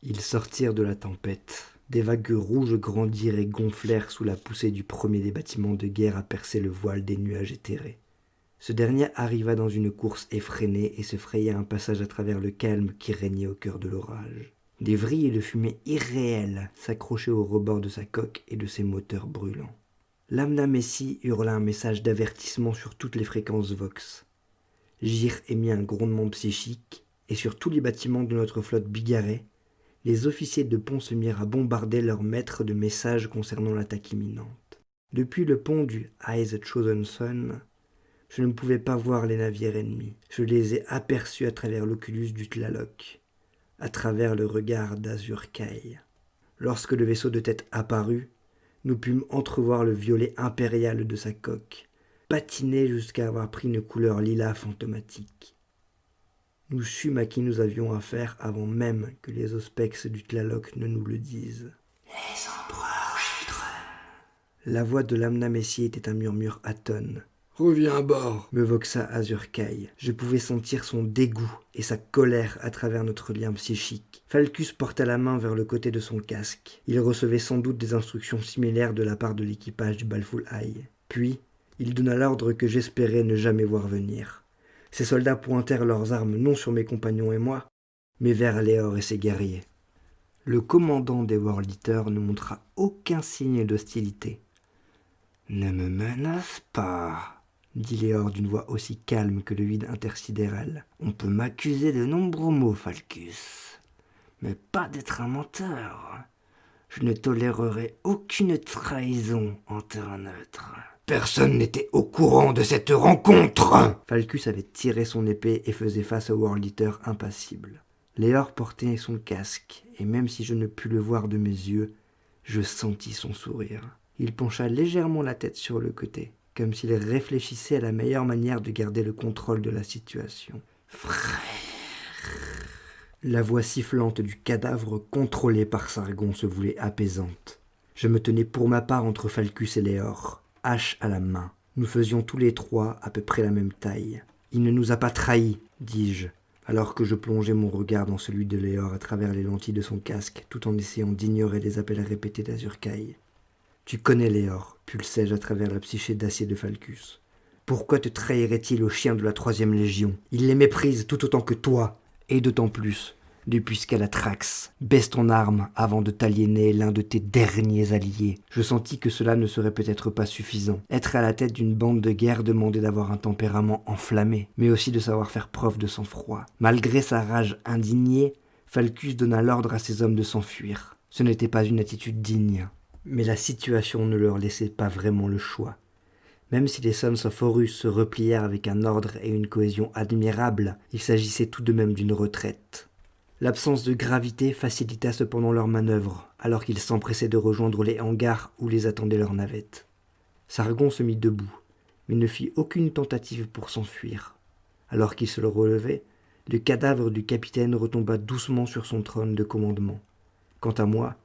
Ils sortirent de la tempête. Des vagues rouges grandirent et gonflèrent sous la poussée du premier des bâtiments de guerre à percer le voile des nuages éthérés. Ce dernier arriva dans une course effrénée et se fraya un passage à travers le calme qui régnait au cœur de l'orage. Des vrilles de fumée irréelles s'accrochaient au rebord de sa coque et de ses moteurs brûlants. Lambda Messi hurla un message d'avertissement sur toutes les fréquences Vox. Gyr émit un grondement psychique, et sur tous les bâtiments de notre flotte bigarrée, les officiers de pont se mirent à bombarder leurs maîtres de messages concernant l'attaque imminente. Depuis le pont du Eyes Chosen Sun, je ne pouvais pas voir les navires ennemis. Je les ai aperçus à travers l'oculus du Tlaloc, à travers le regard d'Azur-Kai. Lorsque le vaisseau de tête apparut, nous pûmes entrevoir le violet impérial de sa coque, patiner jusqu'à avoir pris une couleur lilas fantomatique. Nous sûmes à qui nous avions affaire avant même que les auspex du Tlaloc ne nous le disent. Les empereurs Children. La voix de Lambda Messi était un murmure atone. Reviens à bord, me voxa Azur-Kai. Je pouvais sentir son dégoût et sa colère à travers notre lien psychique. Falcus porta la main vers le côté de son casque. Il recevait sans doute des instructions similaires de la part de l'équipage du Balfoul Eye. Puis, il donna l'ordre que j'espérais ne jamais voir venir. Ces soldats pointèrent leurs armes non sur mes compagnons et moi, mais vers Léor et ses guerriers. Le commandant des World Eaters ne montra aucun signe d'hostilité. « Ne me menace pas !» dit Léor d'une voix aussi calme que le vide intersidéral. « On peut m'accuser de nombreux maux, Falcus, mais pas d'être un menteur. Je ne tolérerai aucune trahison en terre neutre. » Personne n'était au courant de cette rencontre. Falcus avait tiré son épée et faisait face au World Eater impassible. Léor portait son casque, et même si je ne pus le voir de mes yeux, je sentis son sourire. Il pencha légèrement la tête sur le côté, comme s'il réfléchissait à la meilleure manière de garder le contrôle de la situation. « Frère !» La voix sifflante du cadavre contrôlé par Sargon se voulait apaisante. Je me tenais pour ma part entre Falcus et Léor, hache à la main. Nous faisions tous les trois à peu près la même taille. « Il ne nous a pas trahis, dis-je, alors que je plongeais mon regard dans celui de Léor à travers les lentilles de son casque, tout en essayant d'ignorer les appels répétés d'Azur-Kai. « Tu connais Léor, pulsai-je à travers la psyché d'acier de Falcus. Pourquoi te trahirait-il au chien de la 3e Légion? Il les méprise tout autant que toi, et d'autant plus, depuis Scalatrax. Baisse ton arme avant de t'aliéner l'un de tes derniers alliés. » Je sentis que cela ne serait peut-être pas suffisant. Être à la tête d'une bande de guerre demandait d'avoir un tempérament enflammé, mais aussi de savoir faire preuve de sang-froid. Malgré sa rage indignée, Falcus donna l'ordre à ses hommes de s'enfuir. Ce n'était pas une attitude digne, mais la situation ne leur laissait pas vraiment le choix. Même si les Sons of Horus se replièrent avec un ordre et une cohésion admirables, il s'agissait tout de même d'une retraite. L'absence de gravité facilita cependant leur manœuvre, alors qu'ils s'empressaient de rejoindre les hangars où les attendait leur navette. Sargon se mit debout, mais ne fit aucune tentative pour s'enfuir. Alors qu'il se le relevait, le cadavre du capitaine retomba doucement sur son trône de commandement. Quant à moi,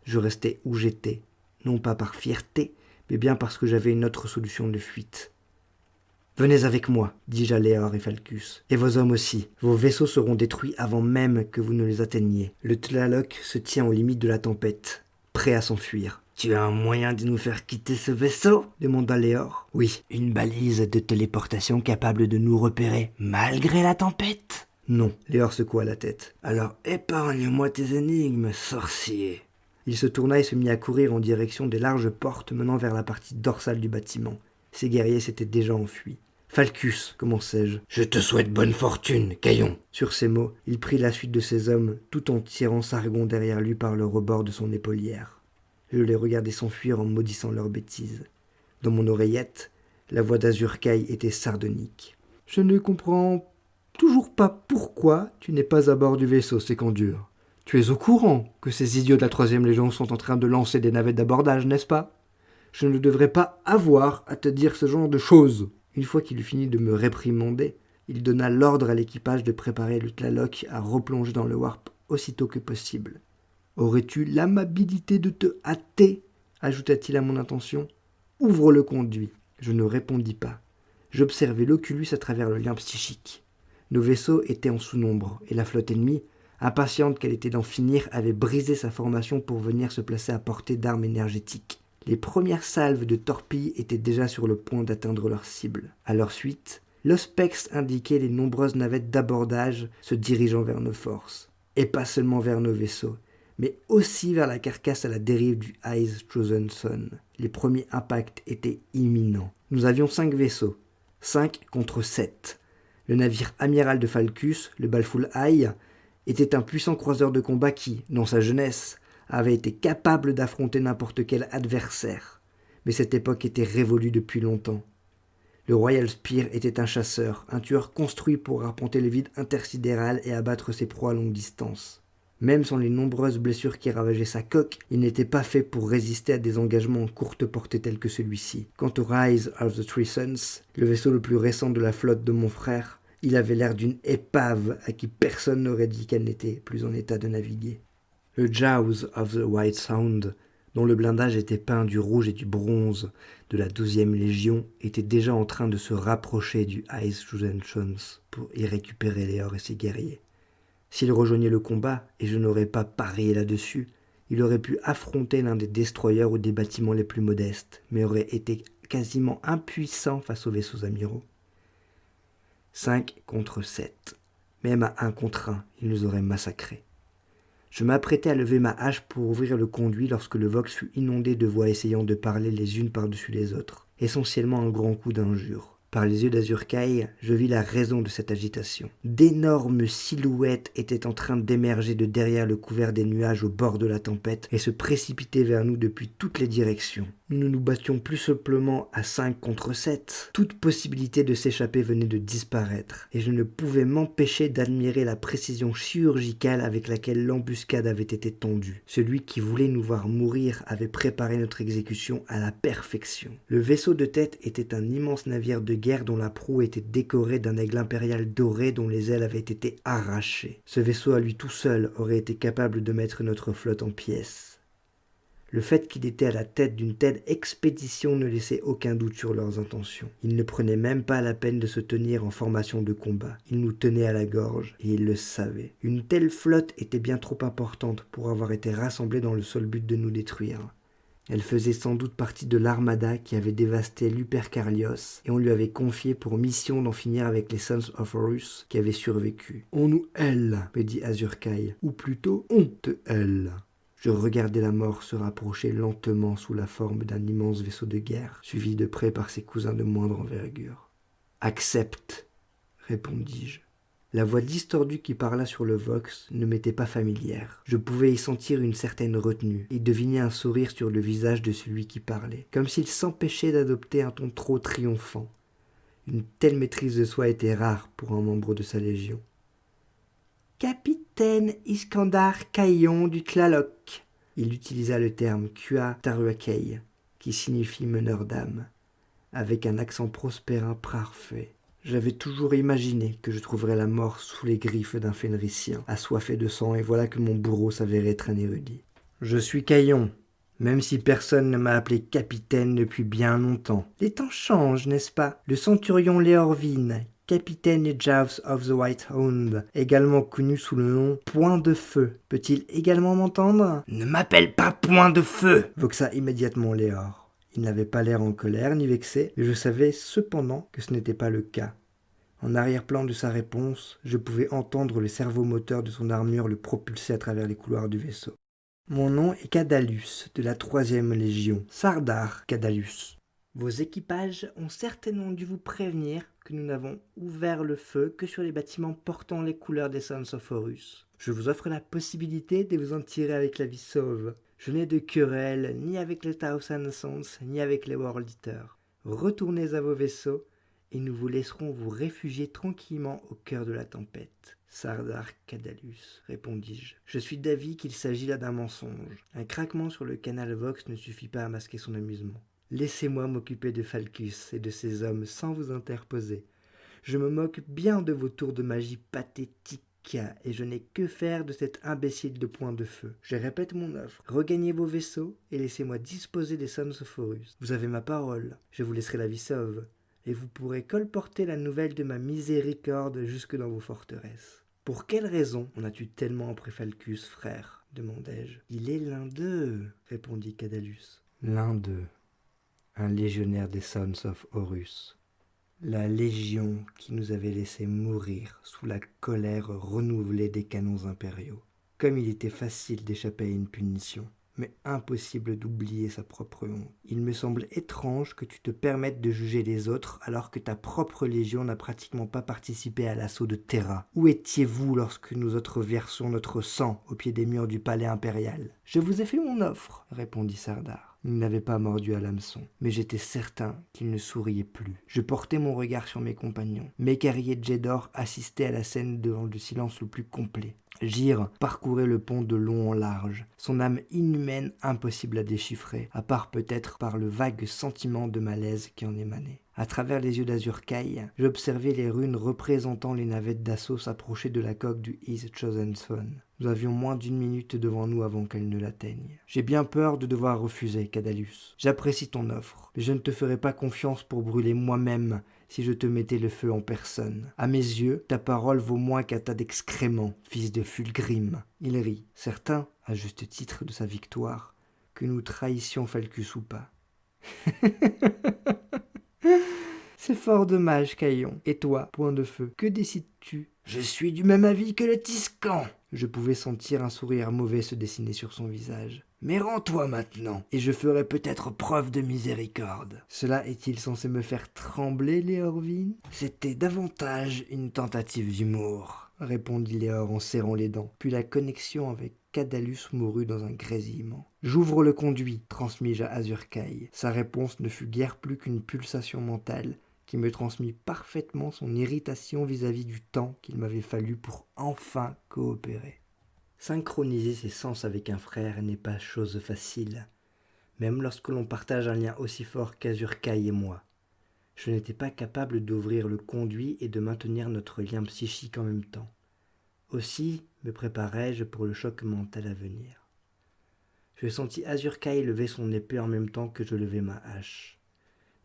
je restai où j'étais, non pas par fierté, mais bien parce que j'avais une autre solution de fuite. « Venez avec moi, dis-je à Léor et Falcus, et vos hommes aussi. Vos vaisseaux seront détruits avant même que vous ne les atteigniez. Le Tlaloc se tient aux limites de la tempête, prêt à s'enfuir. »« Tu as un moyen de nous faire quitter ce vaisseau ?» demanda Léor. « Oui, une balise de téléportation capable de nous repérer, malgré la tempête ?» « Non. » Léor secoua la tête. « Alors épargne-moi tes énigmes, sorcier !» Il se tourna et se mit à courir en direction des larges portes menant vers la partie dorsale du bâtiment. Ses guerriers s'étaient déjà enfuis. « Falcus, commençai-je. Je te souhaite bonne fortune, Caillon. » Sur ces mots, il prit la suite de ses hommes, tout en tirant Sargon derrière lui par le rebord de son épaulière. Je les regardais s'enfuir en maudissant leurs bêtises. Dans mon oreillette, la voix d'Azur-Kai était sardonique. « Je ne comprends toujours pas pourquoi tu n'es pas à bord du vaisseau, Sécandur. Tu es au courant que ces idiots de la 3e Légion sont en train de lancer des navettes d'abordage, n'est-ce pas? Je ne devrais pas avoir à te dire ce genre de choses. » Une fois qu'il eut fini de me réprimander, il donna l'ordre à l'équipage de préparer le Tlaloc à replonger dans le warp aussitôt que possible. « Aurais-tu l'amabilité de te hâter ?» ajouta-t-il à mon intention. « Ouvre le conduit. » Je ne répondis pas. J'observai l'oculus à travers le lien psychique. Nos vaisseaux étaient en sous-nombre, et la flotte ennemie, Impatiente qu'elle était d'en finir, avait brisé sa formation pour venir se placer à portée d'armes énergétiques. Les premières salves de torpilles étaient déjà sur le point d'atteindre leur cible. À leur suite, l'Ospex indiquait les nombreuses navettes d'abordage se dirigeant vers nos forces. Et pas seulement vers nos vaisseaux, mais aussi vers la carcasse à la dérive du Ice Chosen Sun. Les premiers impacts étaient imminents. Nous avions 5 vaisseaux, 5 contre 7. Le navire amiral de Falcus, le Balfoul Eye, était un puissant croiseur de combat qui, dans sa jeunesse, avait été capable d'affronter n'importe quel adversaire. Mais cette époque était révolue depuis longtemps. Le Royal Spear était un chasseur, un tueur construit pour arpenter le vide intersidéral et abattre ses proies à longue distance. Même sans les nombreuses blessures qui ravageaient sa coque, il n'était pas fait pour résister à des engagements en courte portée tels que celui-ci. Quant au Rise of the Three Suns, le vaisseau le plus récent de la flotte de mon frère, il avait l'air d'une épave à qui personne n'aurait dit qu'elle n'était plus en état de naviguer. Le Jaws of the White Sound, dont le blindage était peint du rouge et du bronze de la 12e Légion, était déjà en train de se rapprocher du Ice Chosen Suns pour y récupérer Léor et ses guerriers. S'il rejoignait le combat, et je n'aurais pas parié là-dessus, il aurait pu affronter l'un des destroyers ou des bâtiments les plus modestes, mais aurait été quasiment impuissant face aux vaisseaux amiraux. 5 contre 7. Même à 1 contre 1, il nous aurait massacrés. Je m'apprêtais à lever ma hache pour ouvrir le conduit lorsque le Vox fut inondé de voix essayant de parler les unes par-dessus les autres, essentiellement un grand coup d'injure. Par les yeux d'Azurkai, je vis la raison de cette agitation. D'énormes silhouettes étaient en train d'émerger de derrière le couvert des nuages au bord de la tempête et se précipiter vers nous depuis toutes les directions. Nous ne nous battions plus simplement à 5 contre 7. Toute possibilité de s'échapper venait de disparaître, et je ne pouvais m'empêcher d'admirer la précision chirurgicale avec laquelle l'embuscade avait été tendue. Celui qui voulait nous voir mourir avait préparé notre exécution à la perfection. Le vaisseau de tête était un immense navire de guerre dont la proue était décorée d'un aigle impérial doré dont les ailes avaient été arrachées. Ce vaisseau à lui tout seul aurait été capable de mettre notre flotte en pièces. Le fait qu'il était à la tête d'une telle expédition ne laissait aucun doute sur leurs intentions. Ils ne prenaient même pas la peine de se tenir en formation de combat. Ils nous tenaient à la gorge, et ils le savaient. Une telle flotte était bien trop importante pour avoir été rassemblée dans le seul but de nous détruire. Elle faisait sans doute partie de l'armada qui avait dévasté Lupercarlios, et on lui avait confié pour mission d'en finir avec les Sons of Horus qui avaient survécu. « On nous hèle », me dit Azurkai, ou plutôt « on te hèle ». Je regardais la mort se rapprocher lentement sous la forme d'un immense vaisseau de guerre, suivi de près par ses cousins de moindre envergure. « Accepte », répondis-je. La voix distordue qui parla sur le Vox ne m'était pas familière. Je pouvais y sentir une certaine retenue et deviner un sourire sur le visage de celui qui parlait, comme s'il s'empêchait d'adopter un ton trop triomphant. Une telle maîtrise de soi était rare pour un membre de sa légion. Capitaine Iskandar Caillon du Tlaloc. Il utilisa le terme Kua Taruakei, qui signifie meneur d'âme, avec un accent prospérin parfait. J'avais toujours imaginé que je trouverais la mort sous les griffes d'un Fenricien, assoiffé de sang, et voilà que mon bourreau s'avérait être un érudit. Je suis Caillon, même si personne ne m'a appelé capitaine depuis bien longtemps. Les temps changent, n'est-ce pas? Le centurion Léorvin, capitaine Jaws of the White Hound, également connu sous le nom Point de Feu. Peut-il également m'entendre? Ne m'appelle pas Point de Feu, voxa immédiatement Léor. Il n'avait pas l'air en colère ni vexé, mais je savais cependant que ce n'était pas le cas. En arrière-plan de sa réponse, je pouvais entendre le servomoteur de son armure le propulser à travers les couloirs du vaisseau. Mon nom est Cadalus, de la 3e Légion, Sardar Cadalus. Vos équipages ont certainement dû vous prévenir que nous n'avons ouvert le feu que sur les bâtiments portant les couleurs des Sons of Horus. Je vous offre la possibilité de vous en tirer avec la vie sauve. Je n'ai de querelle ni avec les Thousand Sons, ni avec les World Eaters. Retournez à vos vaisseaux, et nous vous laisserons vous réfugier tranquillement au cœur de la tempête. Sardar Cadalus, répondis-je. Je suis d'avis qu'il s'agit là d'un mensonge. Un craquement sur le canal Vox ne suffit pas à masquer son amusement. Laissez-moi m'occuper de Falcus et de ses hommes sans vous interposer. Je me moque bien de vos tours de magie pathétiques, et je n'ai que faire de cet imbécile de Point de Feu. Je répète mon offre. Regagnez vos vaisseaux et laissez-moi disposer des Sons of Horus. Vous avez ma parole. Je vous laisserai la vie sauve. Et vous pourrez colporter la nouvelle de ma miséricorde jusque dans vos forteresses. Pour quelle raison en as-tu tellement après Falcus, frère demandai-je. Il est l'un d'eux, répondit Cadalus. L'un d'eux, un légionnaire des Sons of Horus. La légion qui nous avait laissé mourir sous la colère renouvelée des canons impériaux. Comme il était facile d'échapper à une punition, mais impossible d'oublier sa propre honte. Il me semble étrange que tu te permettes de juger les autres alors que ta propre légion n'a pratiquement pas participé à l'assaut de Terra. Où étiez-vous lorsque nous autres versions notre sang au pied des murs du palais impérial? Je vous ai fait mon offre, répondit Sardar. Il n'avait pas mordu à l'hameçon, mais j'étais certain qu'il ne souriait plus. Je portai mon regard sur mes compagnons. Mécari et Jedor assistaient à la scène devant le silence le plus complet. Gyr parcourait le pont de long en large, son âme inhumaine impossible à déchiffrer, à part peut-être par le vague sentiment de malaise qui en émanait. À travers les yeux d'Azur-Kai, j'observais les runes représentant les navettes d'assaut s'approcher de la coque du His Chosen Son. Nous avions moins d'1 minute devant nous avant qu'elle ne l'atteigne. J'ai bien peur de devoir refuser, Cadalus. J'apprécie ton offre, mais je ne te ferai pas confiance pour brûler moi-même si je te mettais le feu en personne. À mes yeux, ta parole vaut moins qu'un tas d'excréments, fils de Fulgrim. Il rit, certain, à juste titre de sa victoire, que nous trahissions Falcus ou pas. C'est fort dommage, Caillon. Et toi, Point de Feu, que décides-tu? Je suis du même avis que le Tiscan. Je pouvais sentir un sourire mauvais se dessiner sur son visage. Mais rends-toi maintenant, et je ferai peut-être preuve de miséricorde. Cela est-il censé me faire trembler, Léorvine? C'était davantage une tentative d'humour, répondit Léor en serrant les dents. Puis la connexion avec Cadalus mourut dans un grésillement. J'ouvre le conduit, transmis-je à Azur-Kai. Sa réponse ne fut guère plus qu'une pulsation mentale qui me transmit parfaitement son irritation vis-à-vis du temps qu'il m'avait fallu pour enfin coopérer. Synchroniser ses sens avec un frère n'est pas chose facile, même lorsque l'on partage un lien aussi fort qu'Azur-Kai et moi. Je n'étais pas capable d'ouvrir le conduit et de maintenir notre lien psychique en même temps. Aussi me préparais-je pour le choc mental à venir. Je sentis Azur-Kai lever son épée en même temps que je levais ma hache.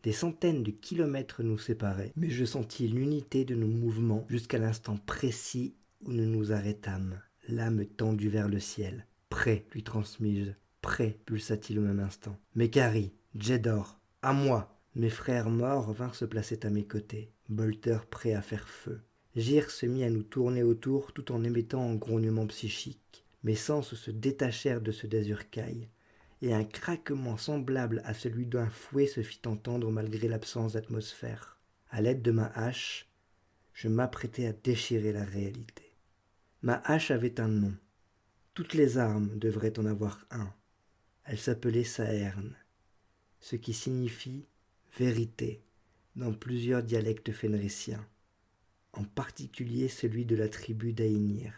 Des centaines de kilomètres nous séparaient, mais je sentis l'unité de nos mouvements jusqu'à l'instant précis où nous nous arrêtâmes, l'âme tendue vers le ciel. Prêt, lui transmis-je. Prêt, pulsa-t-il au même instant. Mécari, Jedor, à moi. Mes frères morts vinrent se placer à mes côtés, Bolter prêt à faire feu. Gyr se mit à nous tourner autour tout en émettant un grognement psychique. Mes sens se détachèrent de ceux d'Azur-Kai, et un craquement semblable à celui d'un fouet se fit entendre malgré l'absence d'atmosphère. À l'aide de ma hache, je m'apprêtais à déchirer la réalité. Ma hache avait un nom. Toutes les armes devraient en avoir un. Elle s'appelait Saerne, ce qui signifie « vérité » dans plusieurs dialectes fenriciens, en particulier celui de la tribu d'Aïnir.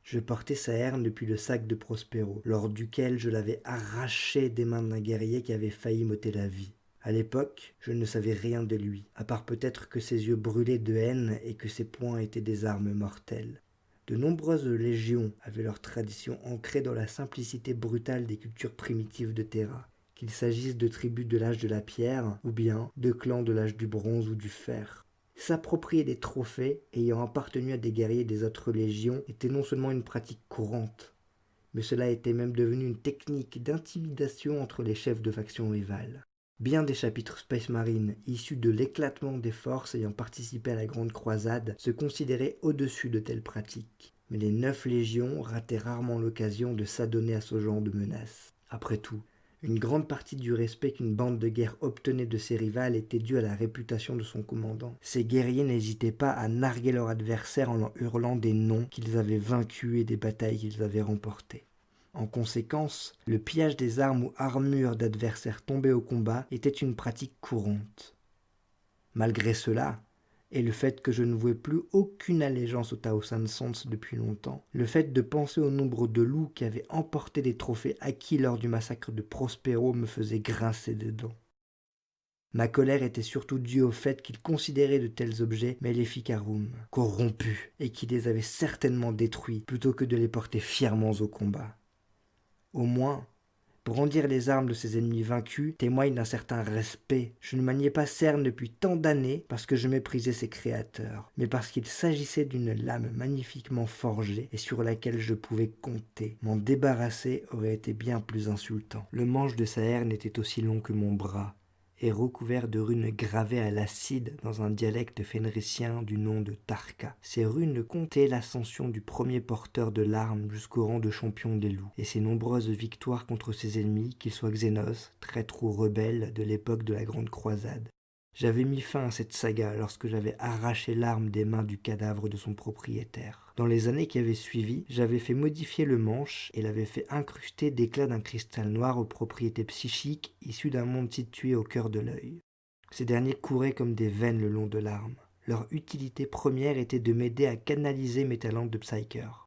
Je portais Saerne depuis le sac de Prospero, lors duquel je l'avais arraché des mains d'un guerrier qui avait failli m'ôter la vie. À l'époque, je ne savais rien de lui, à part peut-être que ses yeux brûlaient de haine et que ses poings étaient des armes mortelles. De nombreuses légions avaient leur tradition ancrée dans la simplicité brutale des cultures primitives de Terra, qu'il s'agisse de tribus de l'âge de la pierre, ou bien de clans de l'âge du bronze ou du fer. S'approprier des trophées ayant appartenu à des guerriers des autres légions était non seulement une pratique courante, mais cela était même devenu une technique d'intimidation entre les chefs de factions rivales. Bien des chapitres Space Marine, issus de l'éclatement des forces ayant participé à la Grande Croisade, se considéraient au-dessus de telles pratiques. Mais les 9 légions rataient rarement l'occasion de s'adonner à ce genre de menaces. Après tout, une grande partie du respect qu'une bande de guerre obtenait de ses rivales était due à la réputation de son commandant. Ces guerriers n'hésitaient pas à narguer leur adversaire en leur hurlant des noms qu'ils avaient vaincus et des batailles qu'ils avaient remportées. En conséquence, le pillage des armes ou armures d'adversaires tombés au combat était une pratique courante. Malgré cela, et le fait que je ne vouais plus aucune allégeance au Tao San Sons depuis longtemps, le fait de penser au nombre de loups qui avaient emporté des trophées acquis lors du massacre de Prospero me faisait grincer des dents. Ma colère était surtout due au fait qu'ils considéraient de tels objets Maleficarum, corrompus, et qu'ils les avaient certainement détruits plutôt que de les porter fièrement au combat. Au moins, Brandir les armes de ses ennemis vaincus témoigne d'un certain respect. Je ne maniais pas Cerne depuis tant d'années parce que je méprisais ses créateurs, mais parce qu'il s'agissait d'une lame magnifiquement forgée et sur laquelle je pouvais compter. M'en débarrasser aurait été bien plus insultant. Le manche de sa herne était aussi long que mon bras, et recouvert de runes gravées à l'acide dans un dialecte fenricien du nom de Tarka. Ces runes comptaient l'ascension du premier porteur de l'arme jusqu'au rang de champion des loups, et ses nombreuses victoires contre ses ennemis, qu'ils soient Xénos, traître ou rebelle de l'époque de la Grande Croisade. J'avais mis fin à cette saga lorsque j'avais arraché l'arme des mains du cadavre de son propriétaire. Dans les années qui avaient suivi, j'avais fait modifier le manche et l'avais fait incruster d'éclats d'un cristal noir aux propriétés psychiques issues d'un monde situé au cœur de l'œil. Ces derniers couraient comme des veines le long de l'arme. Leur utilité première était de m'aider à canaliser mes talents de psyker.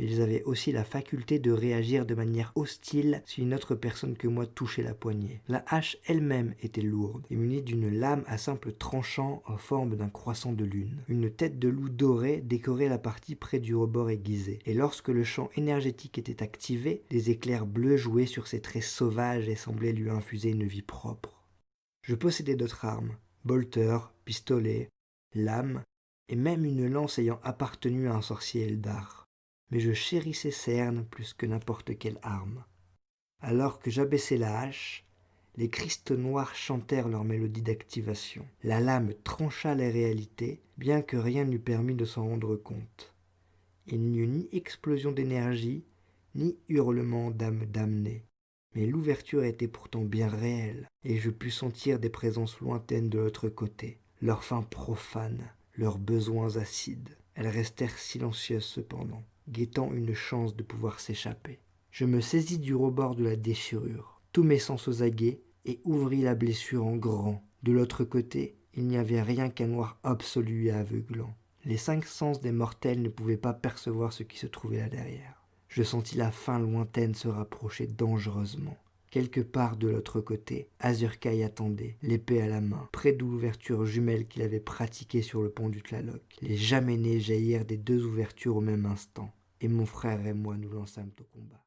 Mais ils avaient aussi la faculté de réagir de manière hostile si une autre personne que moi touchait la poignée. La hache elle-même était lourde et munie d'une lame à simple tranchant en forme d'un croissant de lune. Une tête de loup doré décorait la partie près du rebord aiguisé, et lorsque le champ énergétique était activé, des éclairs bleus jouaient sur ses traits sauvages et semblaient lui infuser une vie propre. Je possédais d'autres armes, bolters, pistolets, lames, et même une lance ayant appartenu à un sorcier Eldar. Mais je chérissais Cerne plus que n'importe quelle arme. Alors que j'abaissai la hache, les cristaux noirs chantèrent leur mélodie d'activation. La lame trancha les réalités, bien que rien n'eût permis de s'en rendre compte. Il n'y eut ni explosion d'énergie, ni hurlement d'âme damnée. Mais l'ouverture était pourtant bien réelle, et je pus sentir des présences lointaines de l'autre côté, leurs fins profanes, leurs besoins acides. Elles restèrent silencieuses cependant, guettant une chance de pouvoir s'échapper. Je me saisis du rebord de la déchirure, tous mes sens aux aguets, et ouvris la blessure en grand. De l'autre côté, il n'y avait rien qu'un noir absolu et aveuglant. Les 5 sens des mortels ne pouvaient pas percevoir ce qui se trouvait là derrière. Je sentis la fin lointaine se rapprocher dangereusement. Quelque part de l'autre côté, Azur-Kai attendait, l'épée à la main, près de l'ouverture jumelle qu'il avait pratiquée sur le pont du Tlaloc. Les Jamenés jaillirent des 2 ouvertures au même instant, et mon frère et moi nous lançâmes au combat.